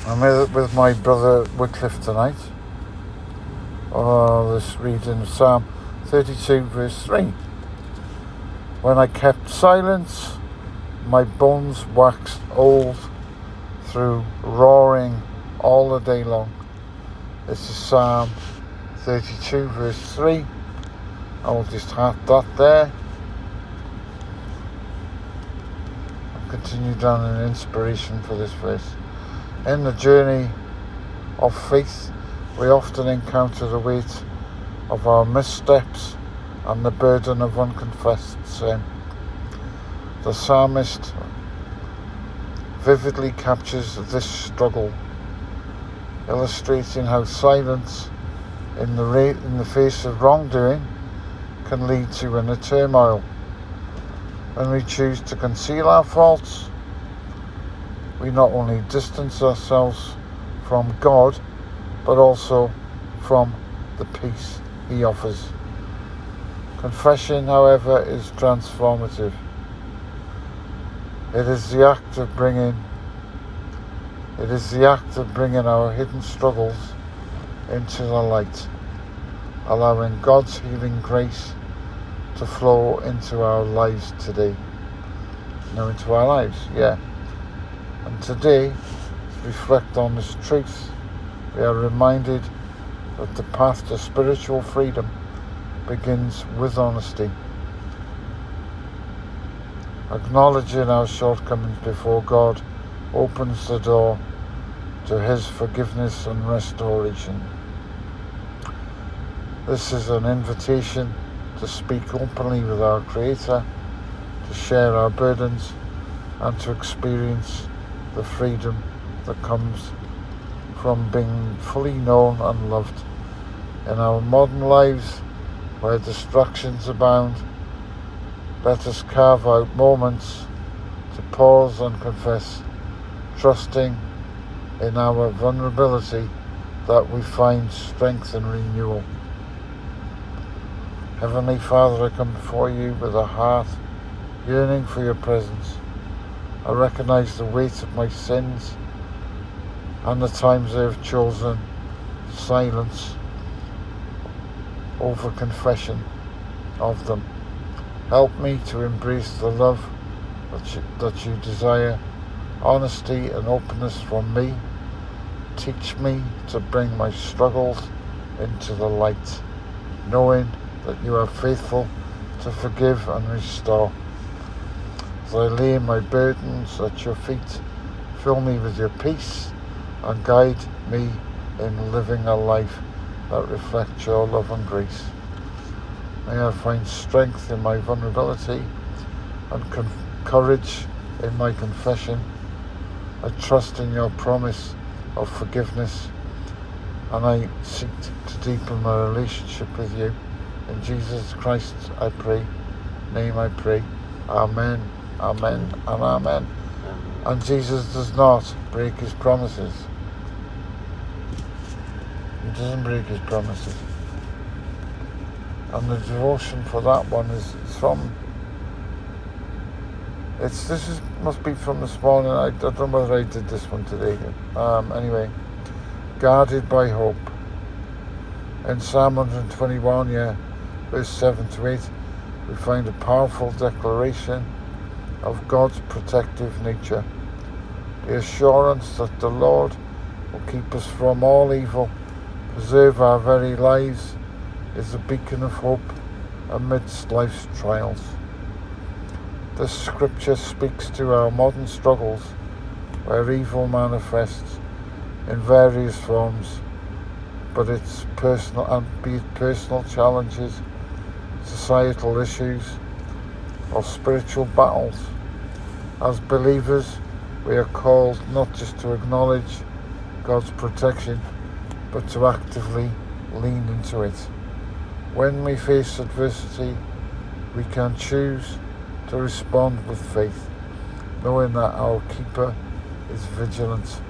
I'm with my brother Wycliffe tonight. This reading of Psalm 32 verse 3. When I kept silence, my bones waxed old through roaring all the day long. This is Psalm 32 verse 3. I will just have that there and continue down an inspiration for this verse. In the journey of faith, we often encounter the weight of our missteps and the burden of unconfessed sin. The psalmist vividly captures this struggle, illustrating how silence in the face of wrongdoing can lead to inner turmoil. When we choose to conceal our faults, we not only distance ourselves from God, but also from the peace He offers. Confession, however, is transformative. It is the act of bringing our hidden struggles into the light, allowing God's healing grace to flow into our lives today. Into our lives, yeah. And today, to reflect on this truth, we are reminded that the path to spiritual freedom begins with honesty. Acknowledging our shortcomings before God opens the door to His forgiveness and restoration. This is an invitation to speak openly with our Creator, to share our burdens, and to experience the freedom that comes from being fully known and loved. In our modern lives, where distractions abound, let us carve out moments to pause and confess, trusting in our vulnerability that we find strength and renewal. Heavenly Father, I come before you with a heart yearning for your presence. I recognize the weight of my sins and the times I have chosen silence over confession of them. Help me to embrace the love that you desire, honesty and openness from me. Teach me to bring my struggles into the light, knowing that you are faithful to forgive and restore. As I lay my burdens at your feet, fill me with your peace and guide me in living a life that reflects your love and grace. May I find strength in my vulnerability and courage in my confession. I trust in your promise of forgiveness, and I seek to deepen my relationship with you. In Jesus Christ I pray, name I pray. Amen, amen, and amen. And Jesus does not break his promises. He doesn't break his promises. And the devotion for that one is from, must be from this morning. I don't know whether I did this one today. Anyway, guarded by hope. In Psalm 121, verse 7 to 8, we find a powerful declaration of God's protective nature. The assurance that the Lord will keep us from all evil, preserve our very lives, is a beacon of hope amidst life's trials. This scripture speaks to our modern struggles, where evil manifests in various forms, but it's personal challenges, societal issues, or spiritual battles. As believers, we are called not just to acknowledge God's protection, but to actively lean into it. When we face adversity, we can choose to respond with faith, knowing that our keeper is vigilant.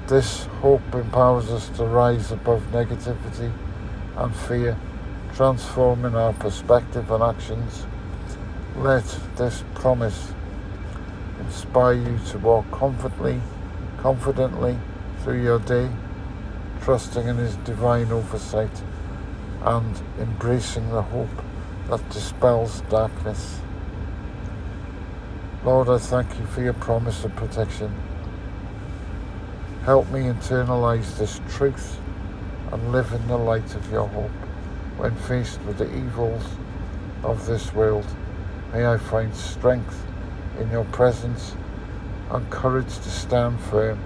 This hope empowers us to rise above negativity and fear, transforming our perspective and actions. Let this promise inspire you to walk confidently confidently through your day, trusting in His divine oversight and embracing the hope that dispels darkness. Lord, I thank You for Your promise of protection. Help me internalize this truth and live in the light of Your hope. When faced with the evils of this world, may I find strength in Your presence and courage to stand firm.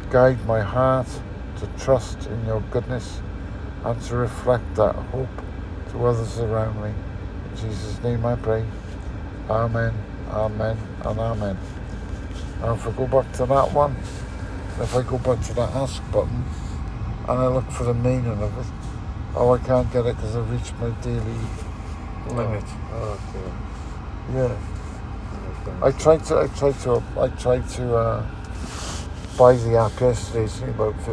Guide my heart to trust in Your goodness and to reflect that hope to others around me. In Jesus' name I pray. Amen, amen, and amen. Now if I go back to that one, if I go back to that ask button and I look for the meaning of it, I can't get it because I've reached my daily limit. Oh dear. Yeah. I tried to buy the app yesterday. It's only about £50,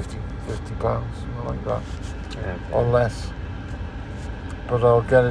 something like that, Yeah, or less. But I'll get it